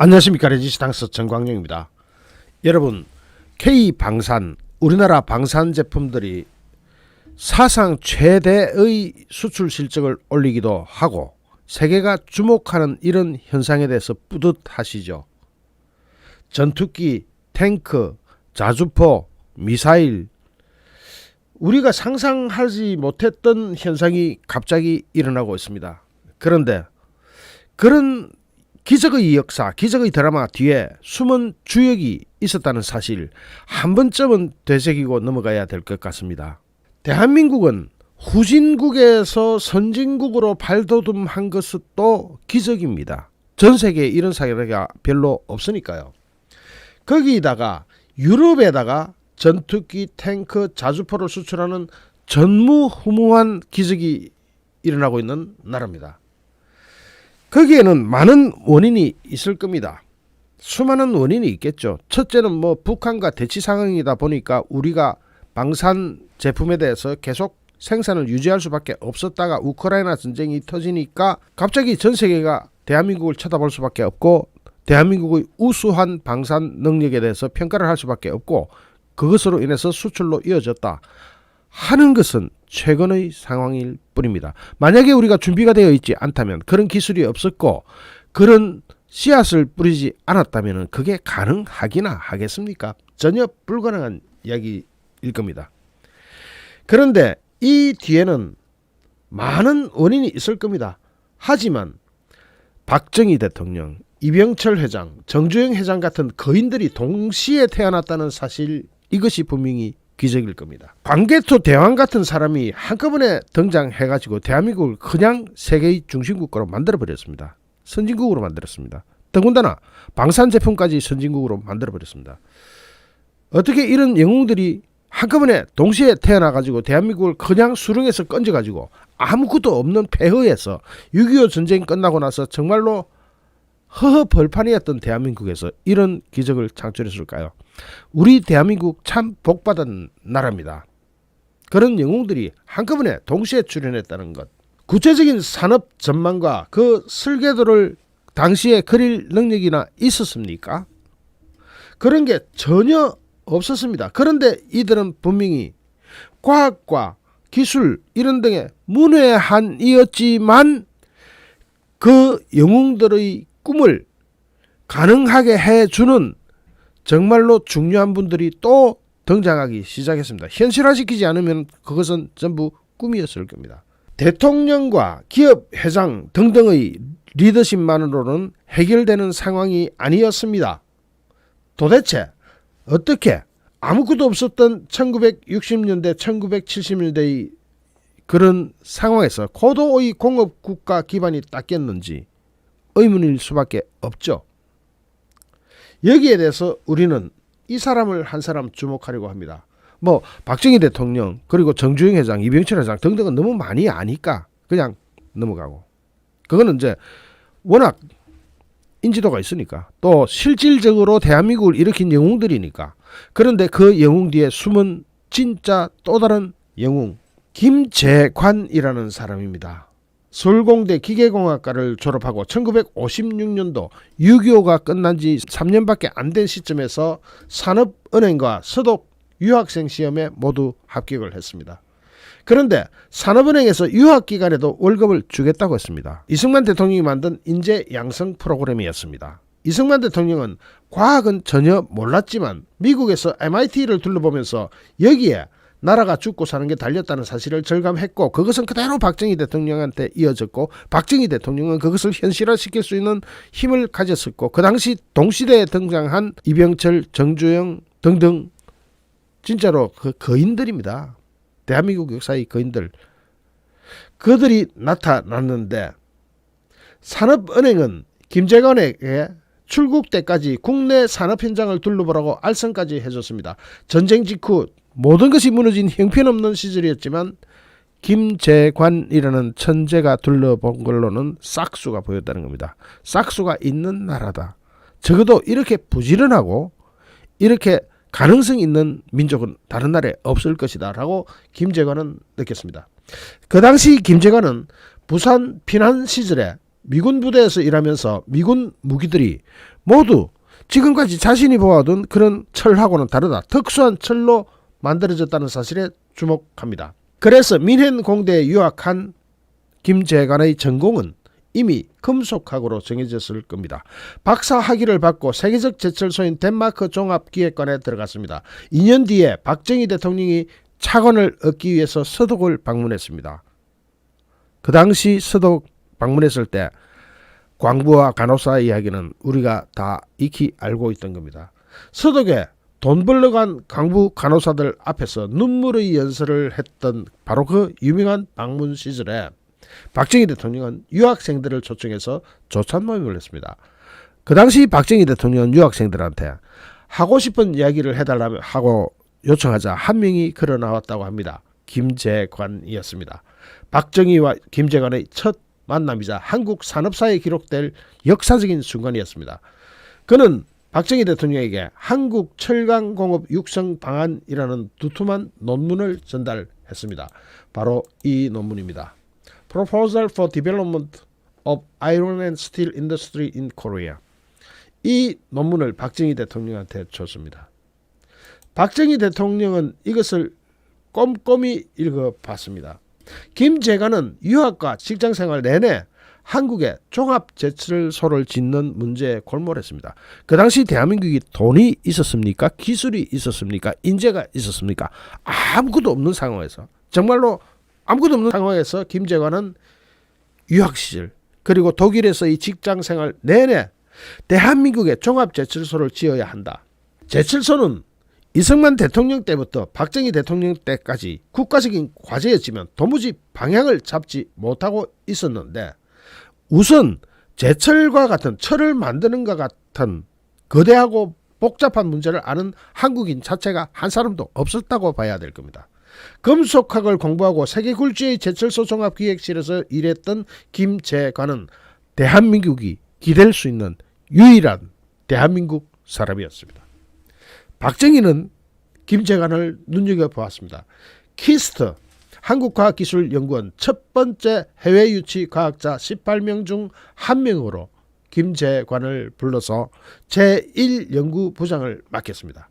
안녕하십니까. 레지스탕스 정광용입니다. 여러분, K방산, 우리나라 방산 제품들이 사상 최대의 수출 실적을 올리기도 하고 세계가 주목하는 이런 현상에 대해서 뿌듯하시죠. 전투기, 탱크, 자주포, 미사일, 우리가 상상하지 못했던 현상이 갑자기 일어나고 있습니다. 그런데 그런 기적의 역사, 기적의 드라마 뒤에 숨은 주역이 있었다는 사실 한 번쯤은 되새기고 넘어가야 될 것 같습니다. 대한민국은 후진국에서 선진국으로 발돋움한 것도 기적입니다. 전 세계에 이런 사례가 별로 없으니까요. 거기다가 유럽에다가 전투기, 탱크, 자주포를 수출하는 전무후무한 기적이 일어나고 있는 나라입니다. 거기에는 많은 원인이 있을 겁니다. 수많은 원인이 있겠죠. 첫째는 북한과 대치 상황이다 보니까 우리가 방산 제품에 대해서 계속 생산을 유지할 수밖에 없었다가 우크라이나 전쟁이 터지니까 갑자기 전 세계가 대한민국을 쳐다볼 수밖에 없고 대한민국의 우수한 방산 능력에 대해서 평가를 할 수밖에 없고 그것으로 인해서 수출로 이어졌다 하는 것은 최근의 상황일 뿐입니다. 만약에 우리가 준비가 되어 있지 않다면, 그런 기술이 없었고 그런 씨앗을 뿌리지 않았다면 그게 가능하기나 하겠습니까? 전혀 불가능한 이야기일 겁니다. 그런데 이 뒤에는 많은 원인이 있을 겁니다. 하지만 박정희 대통령, 이병철 회장, 정주영 회장 같은 거인들이 동시에 태어났다는 사실, 이것이 분명히 기적일 겁니다. 광개토 대왕 같은 사람이 한꺼번에 등장해가지고 대한민국을 그냥 세계의 중심국으로 만들어버렸습니다. 선진국으로 만들었습니다. 더군다나 방산 제품까지 선진국으로 만들어버렸습니다. 어떻게 이런 영웅들이 한꺼번에 동시에 태어나가지고 대한민국을 그냥 수렁에서 건져가지고 아무것도 없는 폐허에서 6.25 전쟁 끝나고 나서 정말로 허허벌판이었던 대한민국에서 이런 기적을 창출했을까요? 우리 대한민국 참 복받은 나라입니다. 그런 영웅들이 한꺼번에 동시에 출현했다는 것, 구체적인 산업 전망과 그 설계도를 당시에 그릴 능력이나 있었습니까? 그런 게 전혀 없었습니다. 그런데 이들은 분명히 과학과 기술 이런 등의 문외한이었지만 그 영웅들의 꿈을 가능하게 해주는 정말로 중요한 분들이 또 등장하기 시작했습니다. 현실화시키지 않으면 그것은 전부 꿈이었을 겁니다. 대통령과 기업 회장 등등의 리더십만으로는 해결되는 상황이 아니었습니다. 도대체 어떻게 아무것도 없었던 1960년대, 1970년대의 그런 상황에서 고도의 공업국가 기반이 닦였는지 의문일 수밖에 없죠. 여기에 대해서 우리는 이 사람을 한 사람 주목하려고 합니다. 박정희 대통령, 그리고 정주영 회장, 이병철 회장 등등은 너무 많이 아니까 그냥 넘어가고, 그거는 이제 워낙 인지도가 있으니까, 또 실질적으로 대한민국을 일으킨 영웅들이니까. 그런데 그 영웅 뒤에 숨은 진짜 또 다른 영웅, 김재관이라는 사람입니다. 서울공대 기계공학과를 졸업하고 1956년도 6.25가 끝난 지 3년밖에 안 된 시점에서 산업은행과 서독 유학생 시험에 모두 합격을 했습니다. 그런데 산업은행에서 유학기간에도 월급을 주겠다고 했습니다. 이승만 대통령이 만든 인재 양성 프로그램이었습니다. 이승만 대통령은 과학은 전혀 몰랐지만 미국에서 MIT를 둘러보면서 여기에 나라가 죽고 사는 게 달렸다는 사실을 절감했고, 그것은 그대로 박정희 대통령한테 이어졌고, 박정희 대통령은 그것을 현실화시킬 수 있는 힘을 가졌었고, 그 당시 동시대에 등장한 이병철, 정주영 등등 진짜로 그 거인들입니다. 대한민국 역사의 거인들. 그들이 나타났는데, 산업은행은 김재관에게 출국 때까지 국내 산업 현장을 둘러보라고 알선까지 해줬습니다. 전쟁 직후 모든 것이 무너진 형편없는 시절이었지만 김재관이라는 천재가 둘러본 걸로는 싹수가 보였다는 겁니다. 싹수가 있는 나라다. 적어도 이렇게 부지런하고 이렇게 가능성 있는 민족은 다른 나라에 없을 것이다 라고 김재관은 느꼈습니다. 그 당시 김재관은 부산 피난 시절에 미군 부대에서 일하면서 미군 무기들이 모두 지금까지 자신이 보아둔 그런 철하고는 다르다. 특수한 철로 만들어졌다는 사실에 주목합니다. 그래서 민헨 공대에 유학한 김재관의 전공은 이미 금속학으로 정해졌을 겁니다. 박사 학위를 받고 세계적 제철소인 덴마크 종합기획관에 들어갔습니다. 2년 뒤에 박정희 대통령이 차관을 얻기 위해서 서독을 방문했습니다. 그 당시 서독 방문했을 때 광부와 간호사 이야기는 우리가 다 익히 알고 있던 겁니다. 서독에 돈 벌러 간 광부 간호사들 앞에서 눈물의 연설을 했던 바로 그 유명한 방문 시절에 박정희 대통령은 유학생들을 초청해서 조찬 모임을 했습니다. 그 당시 박정희 대통령은 유학생들한테 하고 싶은 이야기를 해달라고 하고 요청하자 한 명이 걸어 나왔다고 합니다. 김재관이었습니다. 박정희와 김재관의 첫 만남이자 한국 산업사에 기록될 역사적인 순간이었습니다. 그는 박정희 대통령에게 한국 철강공업 육성 방안이라는 두툼한 논문을 전달했습니다. 바로 이 논문입니다. Proposal for Development of Iron and Steel Industry in Korea. 이 논문을 박정희 대통령한테 줬습니다. 박정희 대통령은 이것을 꼼꼼히 읽어봤습니다. 김재관은 유학과 직장생활 내내 한국에 종합제철소를 짓는 문제에 골몰했습니다. 그 당시 대한민국이 돈이 있었습니까? 기술이 있었습니까? 인재가 있었습니까? 아무것도 없는 상황에서, 정말로 아무것도 없는 상황에서 김재관은 유학 시절 그리고 독일에서 이 직장생활 내내 대한민국에 종합제철소를 지어야 한다. 제철소는 이승만 대통령 때부터 박정희 대통령 때까지 국가적인 과제였지만 도무지 방향을 잡지 못하고 있었는데, 우선 제철과 같은 철을 만드는 것 같은 거대하고 복잡한 문제를 아는 한국인 자체가 한 사람도 없었다고 봐야 될 겁니다. 금속학을 공부하고 세계 굴지의 제철소 종합기획실에서 일했던 김재관은 대한민국이 기댈 수 있는 유일한 대한민국 사람이었습니다. 박정희는 김재관을 눈여겨보았습니다. 키스트 한국과학기술연구원 첫 번째 해외 유치 과학자 18명 중 한 명으로 김재관을 불러서 제1연구부장을 맡겼습니다.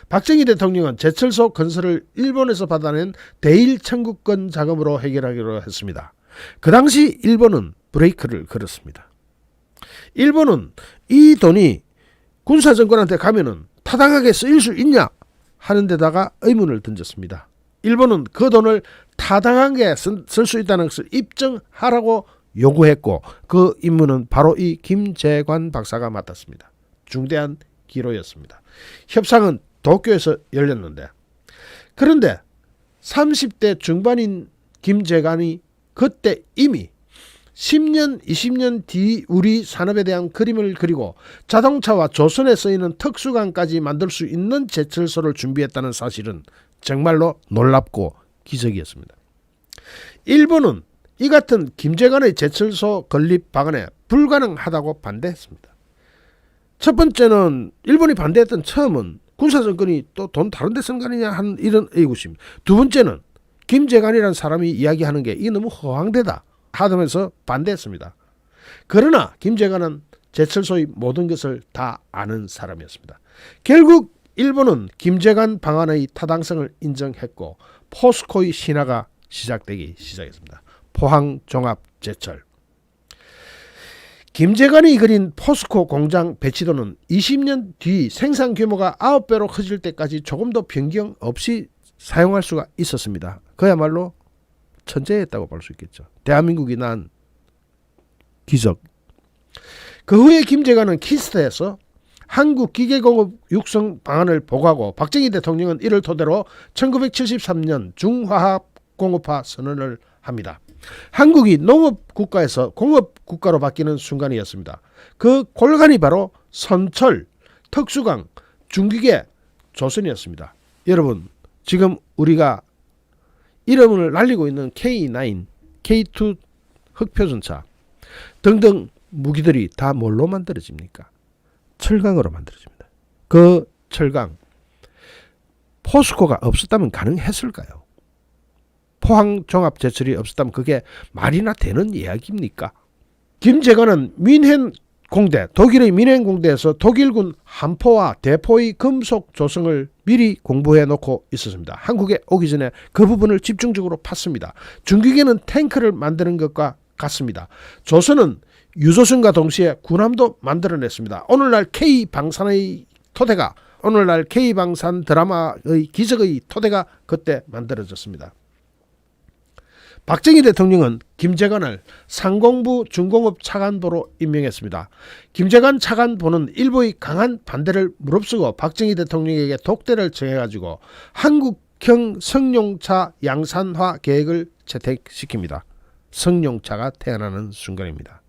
박정희 대통령은 제철소 건설을 일본에서 받아낸 대일 청구권 자금으로 해결하기로 했습니다. 그 당시 일본은 브레이크를 걸었습니다. 일본은 이 돈이 군사정권한테 가면은 타당하게 쓰일 수 있냐 하는 데다가 의문을 던졌습니다. 일본은 그 돈을 타당하게 쓸 수 있다는 것을 입증하라고 요구했고, 그 임무는 바로 이 김재관 박사가 맡았습니다. 중대한 기로였습니다. 협상은 도쿄에서 열렸는데, 그런데 30대 중반인 김재관이 그때 이미 10년, 20년 뒤 우리 산업에 대한 그림을 그리고 자동차와 조선에 쓰이는 특수강까지 만들 수 있는 제철소를 준비했다는 사실은 정말로 놀랍고 기적이었습니다. 일본은 이 같은 김재관의 제철소 건립 방안에 불가능하다고 반대했습니다. 첫 번째는 일본이 반대했던 처음은 군사정권이 또 돈 다른 데 쓴 거 아니냐 하는 이런 의구심. 두 번째는 김재관이라는 사람이 이야기하는 게 이게 너무 허황되다 하면서 반대했습니다. 그러나 김재관은 제철소의 모든 것을 다 아는 사람이었습니다. 결국 일본은 김재관 방안의 타당성을 인정했고 포스코의 신화가 시작되기 시작했습니다. 포항종합제철. 김재관이 그린 포스코 공장 배치도는 20년 뒤 생산 규모가 9배로 커질 때까지 조금도 변경 없이 사용할 수가 있었습니다. 그야말로 천재였다고 볼 수 있겠죠. 대한민국이 난 기적. 그 후에 김재관은 키스트에서 한국기계공업 육성 방안을 보고하고 박정희 대통령은 이를 토대로 1973년 중화학공업화 선언을 합니다. 한국이 농업국가에서 공업국가로 바뀌는 순간이었습니다. 그 골간이 바로 선철, 특수강, 중기계, 조선이었습니다. 여러분, 지금 우리가 이름을 날리고 있는 K9, K2 흑표전차 등등 무기들이 다 뭘로 만들어집니까? 철강으로 만들어집니다. 그 철강, 포스코가 없었다면 가능했을까요? 포항종합제철이 없었다면 그게 말이나 되는 이야기입니까? 김재관은 뮌헨 공대, 독일의 뮌헨 공대에서 독일군 함포와 대포의 금속 조성을 미리 공부해 놓고 있었습니다. 한국에 오기 전에 그 부분을 집중적으로 팠습니다. 중국에는 탱크를 만드는 것과 같습니다. 조선은 유조선과 동시에 군함도 만들어냈습니다. 오늘날 K방산의 토대가, 오늘날 K방산 드라마의 기적의 토대가 그때 만들어졌습니다. 박정희 대통령은 김재관을 상공부 중공업 차관보로 임명했습니다. 김재관 차관보는 일부의 강한 반대를 무릅쓰고 박정희 대통령에게 독대를 정해가지고 한국형 승용차 양산화 계획을 채택시킵니다. 승용차가 태어나는 순간입니다.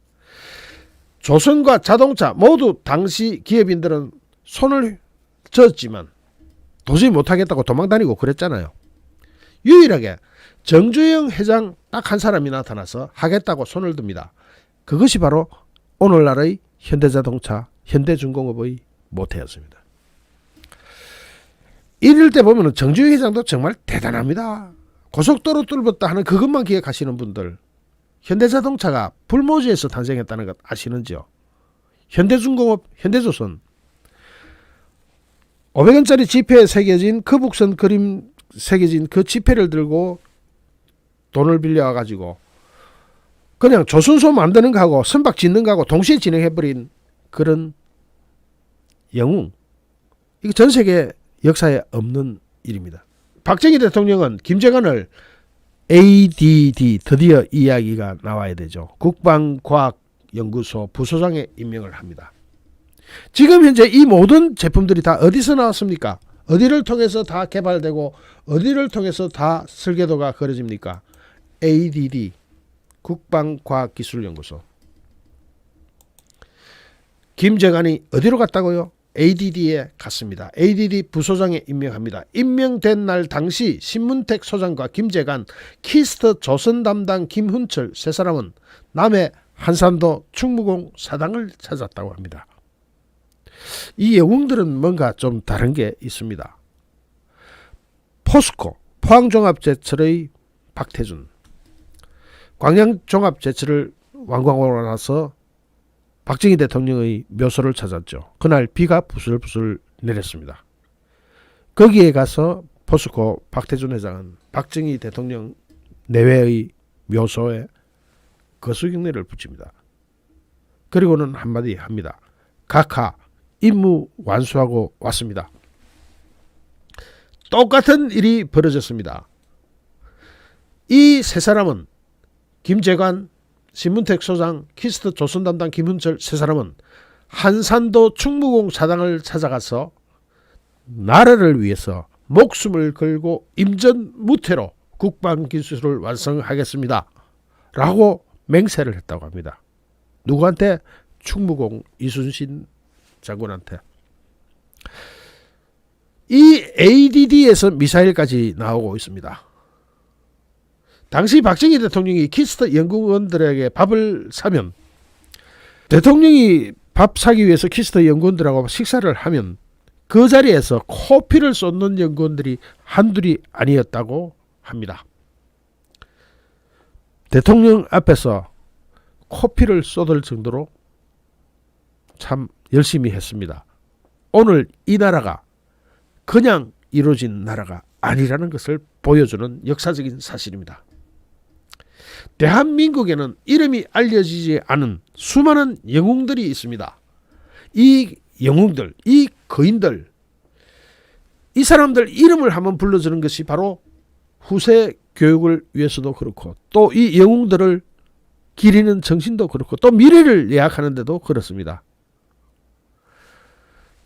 조선과 자동차 모두 당시 기업인들은 손을 졌지만 도저히 못하겠다고 도망다니고 그랬잖아요. 유일하게 정주영 회장 딱 한 사람이 나타나서 하겠다고 손을 듭니다. 그것이 바로 오늘날의 현대자동차, 현대중공업의 모태였습니다. 이럴 때 보면 정주영 회장도 정말 대단합니다. 고속도로 뚫었다 하는 그것만 기억하시는 분들, 현대자동차가 불모지에서 탄생했다는 것 아시는지요? 현대중공업, 현대조선, 500원짜리 지폐에 새겨진 거북선 그림 새겨진 그 지폐를 들고 돈을 빌려가지고 그냥 조선소 만드는 거하고 선박 짓는 거하고 동시에 진행해버린 그런 영웅. 이거 전 세계 역사에 없는 일입니다. 박정희 대통령은 김재관을 ADD, 드디어 이야기가 나와야 되죠. 국방과학연구소 부소장에 임명을 합니다. 지금 현재 이 모든 제품들이 다 어디서 나왔습니까? 어디를 통해서 다 개발되고 어디를 통해서 다 설계도가 그려집니까? ADD, 국방과학기술연구소. 김재관이 어디로 갔다고요? ADD에 갔습니다. ADD 부소장에 임명합니다. 임명된 날 당시 신문택 소장과 김재관, 키스터 조선 담당 김훈철 세 사람은 남해 한산도 충무공 사당을 찾았다고 합니다. 이 영웅들은 뭔가 좀 다른 게 있습니다. 포스코, 포항종합제철의 박태준, 광양종합제철을 완공하고 나서 박정희 대통령의 묘소를 찾았죠. 그날 비가 부슬부슬 내렸습니다. 거기에 가서 포스코 박태준 회장은 박정희 대통령 내외의 묘소에 거수경례를 붙입니다. 그리고는 한마디 합니다. 각하 임무 완수하고 왔습니다. 똑같은 일이 벌어졌습니다. 이 세 사람은 김재관, 신문택 소장, 키스터 조선 담당 김훈철 세 사람은 한산도 충무공 사당을 찾아가서 나라를 위해서 목숨을 걸고 임전무태로 국방기술을 완성하겠습니다. 라고 맹세를 했다고 합니다. 누구한테? 충무공 이순신 장군한테. 이 ADD에서 미사일까지 나오고 있습니다. 당시 박정희 대통령이 키스터 연구원들에게 밥을 사면, 대통령이 밥 사기 위해서 키스터 연구원들하고 식사를 하면 그 자리에서 코피를 쏟는 연구원들이 한둘이 아니었다고 합니다. 대통령 앞에서 코피를 쏟을 정도로 참 열심히 했습니다. 오늘 이 나라가 그냥 이루어진 나라가 아니라는 것을 보여주는 역사적인 사실입니다. 대한민국에는 이름이 알려지지 않은 수많은 영웅들이 있습니다. 이 영웅들, 이 거인들, 이 사람들 이름을 한번 불러주는 것이 바로 후세 교육을 위해서도 그렇고, 또 이 영웅들을 기리는 정신도 그렇고, 또 미래를 예약하는 데도 그렇습니다.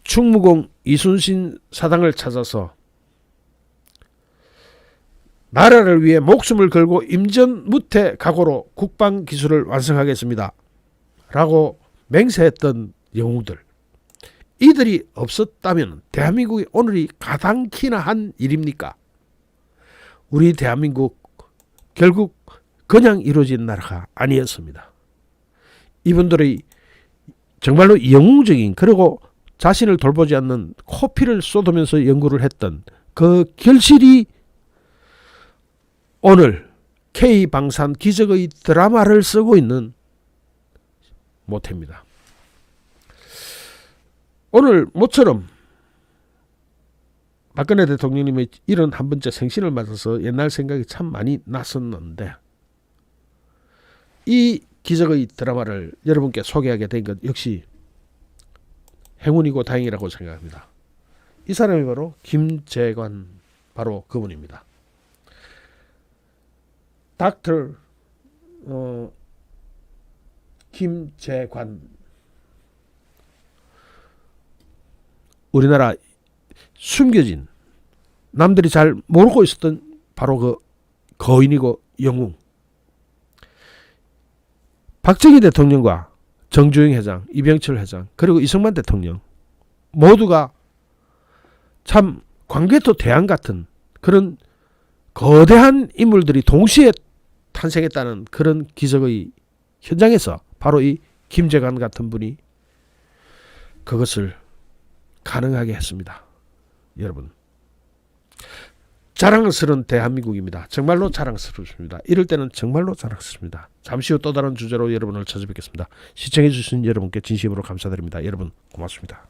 충무공 이순신 사당을 찾아서 나라를 위해 목숨을 걸고 임전무태 각오로 국방기술을 완성하겠습니다. 라고 맹세했던 영웅들. 이들이 없었다면 대한민국이 오늘이 가당키나 한 일입니까? 우리 대한민국 결국 그냥 이루어진 나라가 아니었습니다. 이분들의 정말로 영웅적인, 그리고 자신을 돌보지 않는 코피를 쏟으면서 연구를 했던 그 결실이 오늘 K방산 기적의 드라마를 쓰고 있는 모태입니다. 오늘 모처럼 박근혜 대통령님의 71번째 생신을 맞아서 옛날 생각이 참 많이 났었는데 이 기적의 드라마를 여러분께 소개하게 된 것 역시 행운이고 다행이라고 생각합니다. 이 사람이 바로 김재관, 바로 그분입니다. 닥터 김재관, 우리나라 숨겨진 남들이 잘 모르고 있었던 바로 그 거인이고 영웅, 박정희 대통령과 정주영 회장, 이병철 회장, 그리고 이승만 대통령 모두가 참 광개토 대왕 같은 그런 거대한 인물들이 동시에 탄생했다는 그런 기적의 현장에서 바로 이 김재관 같은 분이 그것을 가능하게 했습니다. 여러분, 자랑스러운 대한민국입니다. 정말로 자랑스럽습니다. 이럴 때는 정말로 자랑스럽습니다. 잠시 후 또 다른 주제로 여러분을 찾아뵙겠습니다. 시청해 주신 여러분께 진심으로 감사드립니다. 여러분 고맙습니다.